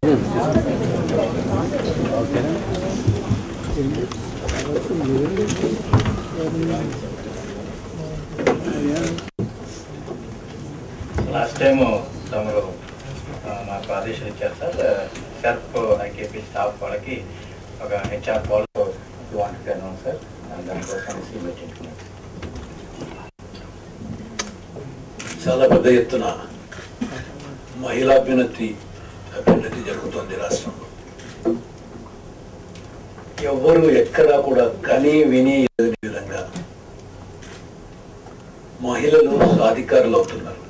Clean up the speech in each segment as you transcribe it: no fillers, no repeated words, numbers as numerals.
Last time తమరు మాకు ఆదేశాలు ఇచ్చారు సార్, సెర్ప్ ఐకేపీ స్టాఫ్ వాళ్ళకి ఒక హెచ్ఆర్ కాల్ వాంటెడ్ సార్, దానికోసం పెట్టించుకున్నాం. చాలా పెద్ద ఎత్తున మహిళాభ్యున్నతి జరుగుతోంది రాష్ట్రంలో. ఎవరు ఎక్కడా కూడా కని విని ఎదుని విధంగా మహిళలు సాధికారులు అవుతున్నారు.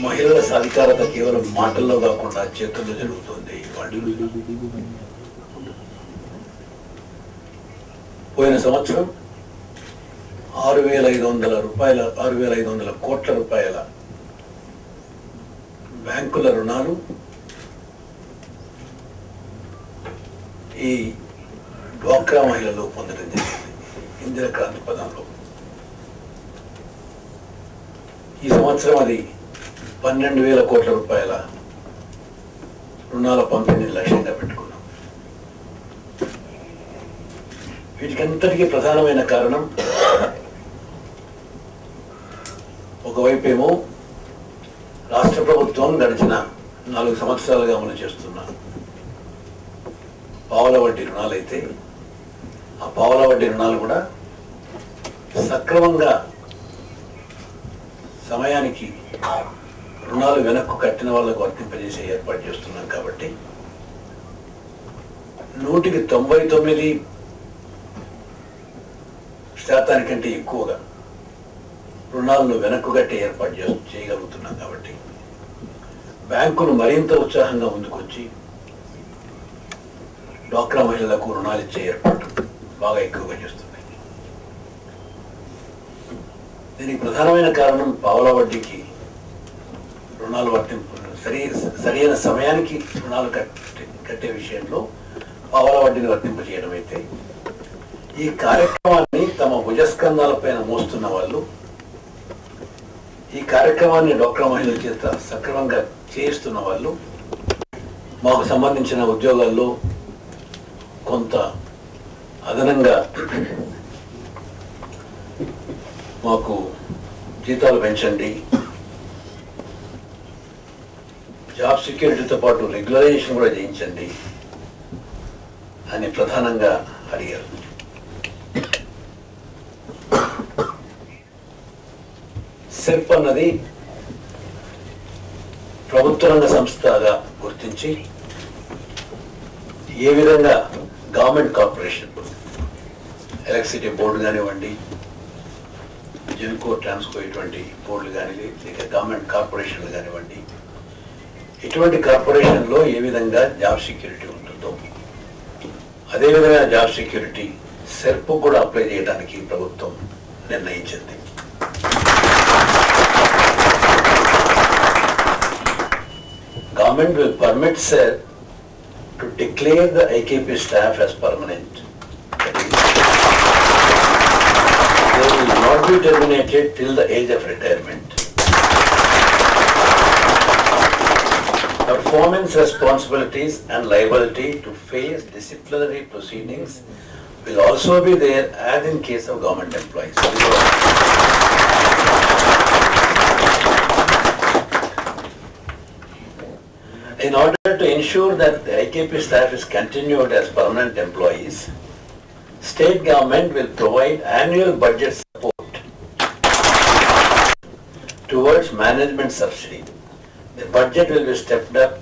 మహిళల సాధికారత కేవలం మాటల్లో కాకుండా చేతుల్లో జరుగుతుంది. పోయిన సంవత్సరం 6,500 కోట్ల రూపాయల బ్యాంకుల రుణాలు ఈ డ్వాక్రా మహిళలు పొందడం జరిగింది ఇందిరా క్రాంతి పథకంలో. ఈ సంవత్సరం అది 12,000 కోట్ల రూపాయల రుణాల పంపిణీ లక్ష్యంగా పెట్టుకున్నాం. వీటికంతటికీ ప్రధానమైన కారణం ఒకవైపేమో రాష్ట్ర ప్రభుత్వం గడిచిన 4 సంవత్సరాలుగా అమలు చేస్తున్న పావలా వడ్డీ రుణాలైతే ఆ పావలా వడ్డీ రుణాలు కూడా సక్రమంగా సమయానికి రుణాలు వెనక్కు కట్టిన వాళ్ళకు వర్తింపజేసే ఏర్పాటు చేస్తున్నాం. కాబట్టి 99% కంటే ఎక్కువగా రుణాలను వెనక్కు కట్టే ఏర్పాటు చేయగలుగుతున్నాం. కాబట్టి బ్యాంకులు మరింత ఉత్సాహంగా ముందుకొచ్చి డ్వాక్రా మహిళలకు రుణాలు ఇచ్చే ఏర్పాటు బాగా ఎక్కువగా చేస్తున్నాయి. దీనికి ప్రధానమైన కారణం పావలా వడ్డీకి రుణాలు సరైన సమయానికి రుణాలు కట్టే విషయంలో పావలా వడ్డీని వర్తింపజేయడం అయితే, ఈ కార్యక్రమాన్ని తమ భుజస్కంధాలపైన మోస్తున్న వాళ్ళు ఈ కార్యక్రమాన్ని డ్వాక్రా మహిళల చేత సక్రమంగా చేయిస్తున్న వాళ్ళు మాకు సంబంధించిన ఉద్యోగాల్లో కొంత అదనంగా మాకు జీతాలు పెంచండి, జాబ్ సెక్యూరిటీతో పాటు రెగ్యులరైజేషన్ కూడా చేయించండి అని ప్రధానంగా అడిగారు. సెర్ప్ అన్నది ప్రభుత్వ రంగ సంస్థగా గుర్తించి ఏ విధంగా గవర్నమెంట్ కార్పొరేషన్, ఎలక్ట్రిసిటీ బోర్డు కానివ్వండి, జెన్కో, ట్రాన్స్కో ఇటువంటి బోర్డులు కానీ, లేక గవర్నమెంట్ కార్పొరేషన్లు కానివ్వండి, ఇటువంటి కార్పొరేషన్లో ఏ విధంగా జాబ్ సెక్యూరిటీ ఉంటుందో అదేవిధంగా జాబ్ సెక్యూరిటీ సెర్ప్ కూడా అప్లై చేయడానికి ప్రభుత్వం నిర్ణయించింది. Government will permit SERP to declare the IKP staff as permanent. They will not be terminated till the age of retirement. Performance responsibilities and liability to face disciplinary proceedings will also be there as in case of government employees. In order to ensure that the IKP staff is continued as permanent employees, state government will provide annual budget support towards management subsidy. The budget will be stepped up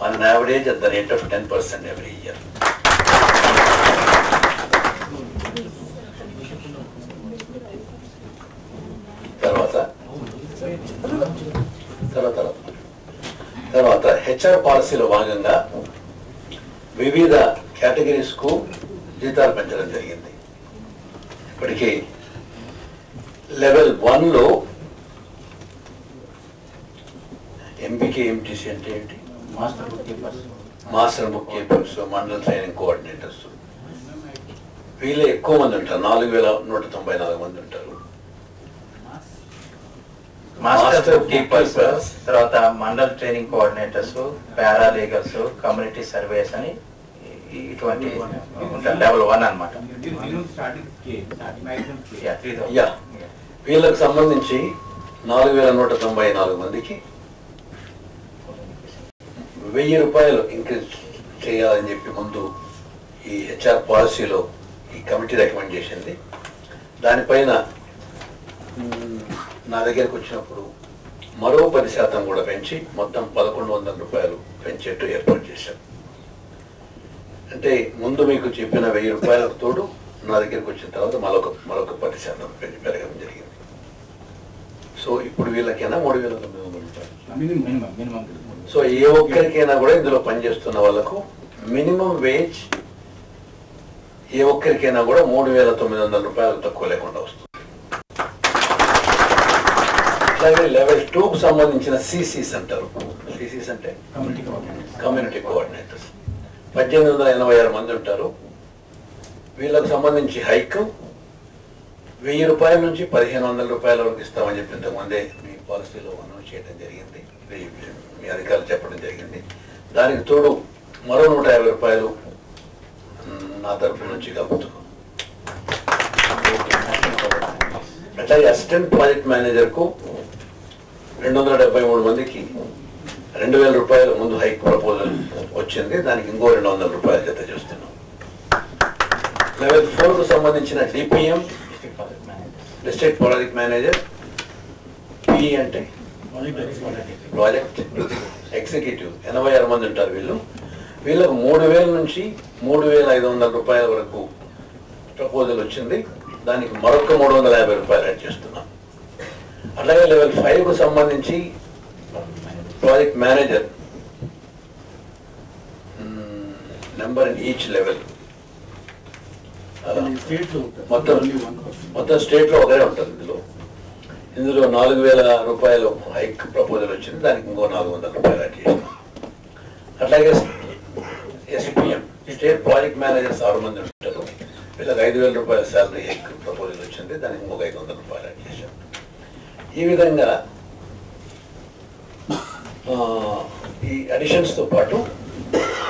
on an average at the rate of 10% every year. తర్వాత HR పాలసీలో భాగంగా వివిధ కేటగిరీస్కు జీతాలు పెంచడం జరిగింది. ఇప్పటికీ level 1లో MBK MTC అంటే ఏంటి, మాస్టర్ బుక్ కీపర్స్, మండల ట్రైనింగ్ కోఆర్డినేటర్స్, వీళ్ళే ఎక్కువ మంది ఉంటారు, 4,194 మంది ఉంటారు. మాస్టర్ కీపర్స్, తర్వాత mandal training coordinators, paralegals, community surveys అని ఇటువంటి లెవెల్ 1 అన్నమాట. వీళ్ళకి సంబంధించి 4194 మందికి 1000 రూపాయలు ఇంక్రీజ్ చేయాలని చెప్పి ముందు ఈ హెచ్ఆర్ పాలసీలో ఈ కమిటీ రికమెండ్ చేసింది. దానిపైన నా దగ్గరకు వచ్చినప్పుడు మరో 10% కూడా పెంచి మొత్తం 1100 రూపాయలు పెంచేట్టు ఏర్పాటు చేశాం. అంటే ముందు మీకు చెప్పిన 1000 రూపాయలకు తోడు నా దగ్గరకు వచ్చిన తర్వాత మరొక 10% పెరగడం జరిగింది. సో ఇప్పుడు వీళ్ళకైనా 3900 రూపాయలు. సో ఏ ఒక్కరికైనా కూడా ఇందులో పనిచేస్తున్న వాళ్ళకు మినిమం వేజ్ ఏ ఒక్కరికైనా కూడా 3900 రూపాయలు తక్కువ లేకుండా వస్తుంది. అలాగే లెవెల్ 2కు సంబంధించిన సిసిస్ అంటారు. సిసిస్ అంటే కమ్యూనిటీ కోఆర్డినేటర్స్ 1886 మంది ఉంటారు. వీళ్ళకు సంబంధించి హైక్ 1000 రూపాయల నుంచి 1500 రూపాయల వరకు ఇస్తామని చెప్పి ఇంతకుముందే మీ పాలసీలో అనౌన్స్ చేయడం జరిగింది, మీ అధికారులు చెప్పడం జరిగింది. దానికి తోడు మరో 150 రూపాయలు నా తరఫు నుంచి కలుపుతున్నాం. అట్లాగే అసిస్టెంట్ ప్రాజెక్ట్ మేనేజర్కు 273 మందికి 2000 రూపాయలు ముందు హైక్ ప్రపోజల్ వచ్చింది. దానికి ఇంకో 200 రూపాయలు జత చేస్తున్నాం. లెవెల్ 4కు సంబంధించిన DPM district project manager, P అంటే ప్రాజెక్ట్ ఎగ్జిక్యూటివ్ 86 మంది ఉంటారు. వీళ్ళకు 3000 నుంచి 3500 రూపాయల వరకు ప్రపోజల్ వచ్చింది. దానికి మరొక 350 రూపాయలు యాడ్ చేస్తున్నాం. అలాగే లెవెల్ 5కు సంబంధించి project manager number in each level మొత్తం స్టేట్లో ఒకరే ఉంటుంది. ఇందులో 4000 రూపాయలు హైక్ ప్రపోజల్ వచ్చింది. దానికి ఇంకో 400 రూపాయలు యాడ్ చేసినాం. అట్లాగే ఎస్పిఎం స్టేట్ ప్రాజెక్ట్ మేనేజర్స్ 6 మంది ఉంటారు. వీళ్ళకి 5000 రూపాయల శాలరీ హైక్ ప్రపోజల్ వచ్చింది. దానికి ఇంకొక 500 రూపాయలు యాడ్ చేశాం. ఈ విధంగా ఈ అడిషన్స్తో పాటు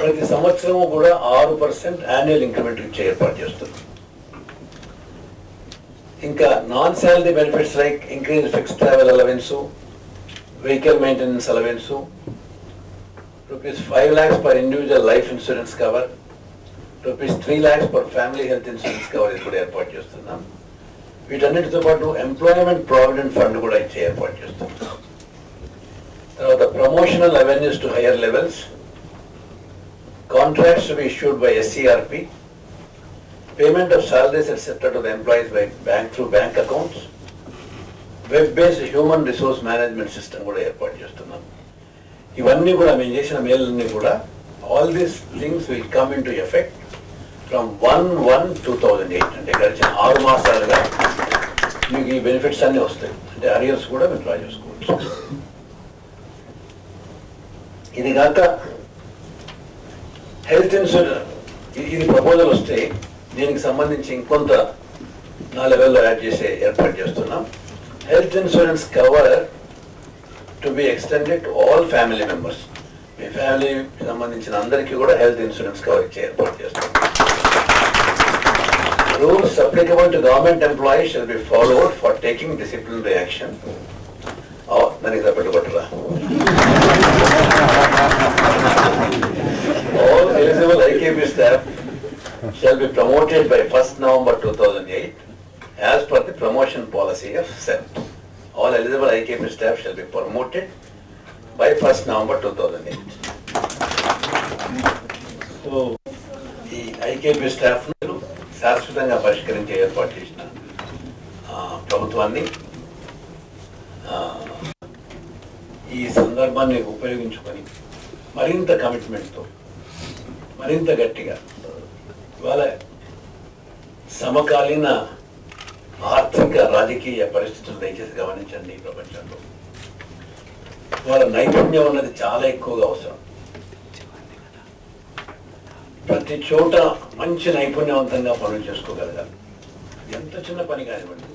ప్రతి సంవత్సరం కూడా 6% యాన్యువల్ ఇంక్రిమెంట్ ఇచ్చే ఏర్పాటు చేస్తుంది. ఇంకా non salary benefits like increase fixed travel allowance, vehicle maintenance allowance, ₹5 lakhs per individual life insurance cover, ₹3 lakhs per family health insurance cover ఇది కూడా ఏర్పాటు చేస్తున్నాం. వీటన్నిటితో పాటు ఎంప్లాయ్మెంట్ ప్రావిడెంట్ ఫండ్ కూడా ఇచ్చే ఏర్పాటు చేస్తున్నాం. తర్వాత promotional avenues to higher levels, contracts to be issued by SCRP, payment of salaries etcetera to the employees by bank through bank accounts, web based human resource management system కూడా ఏర్పాటు చేస్తున్నాం. ఇవన్నీ కూడా మేము చేసిన మేలన్నీ కూడా all these things will come in to effect from 1/1/2008. అంటే గడిచిన 6 మాసాలుగా మీకు ఈ బెనిఫిట్స్ అన్నీ వస్తాయి. అంటే అరియర్స్ కూడా మీరు డ్రా చేసుకోవచ్చు. ఇది కాక హెల్త్ ఇన్సూరెన్స్ ఇది ప్రపోజల్ వస్తే దీనికి సంబంధించి ఇంకొంత 4 లెవెల్లో యాడ్ చేసే ఏర్పాటు చేస్తున్నాం. Health insurance cover to be extended to all family members. మీ ఫ్యామిలీకి సంబంధించిన అందరికీ కూడా హెల్త్ ఇన్సూరెన్స్ కవర్ ఇచ్చే ఏర్పాటు చేస్తాం. Rules applicable to government employees shall be followed for taking disciplinary action. దానికి తప్పట్టుబట్టరా all eligible IKP staff shall be promoted by 1st November 2008 as per the promotion policy of SET. All eligible IKP staff shall be promoted by 1st November 2008. So, the IKP staff శాశ్వతంగా పరిష్కరించే ఏర్పాటు చేసిన ప్రభుత్వాన్ని ఈ సందర్భాన్ని ఉపయోగించుకొని మరింత కమిట్మెంట్తో మరింత గట్టిగా ఇవాళ సమకాలీన ఆర్థిక రాజకీయ పరిస్థితులు దయచేసి గమనించండి. ఈ ప్రపంచంలో ఇవాళ నైపుణ్యం అన్నది చాలా ఎక్కువగా అవసరం. ప్రతి చోట మంచి నైపుణ్యవంతంగా పనులు చేసుకోగలగాలి. ఎంత చిన్న పని కానివ్వండి.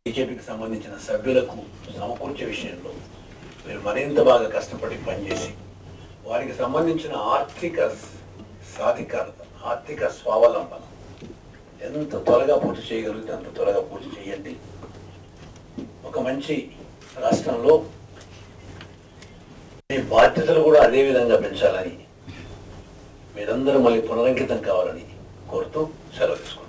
బీజేపీకి సంబంధించిన సభ్యులకు సమకూర్చే విషయంలో మీరు మరింత బాగా కష్టపడి పనిచేసి వారికి సంబంధించిన ఆర్థిక సాధికారత, ఆర్థిక స్వావలంబన ఎంత త్వరగా పూర్తి చేయగలిగితే అంత త్వరగా పూర్తి చేయండి. ఒక మంచి రాష్ట్రంలో మీ బాధ్యతలు కూడా అదే విధంగా పెంచాలని, మీరందరూ మళ్ళీ పునరంకితం కావాలని కోరుతూ సెలవు తీసుకుంటాం.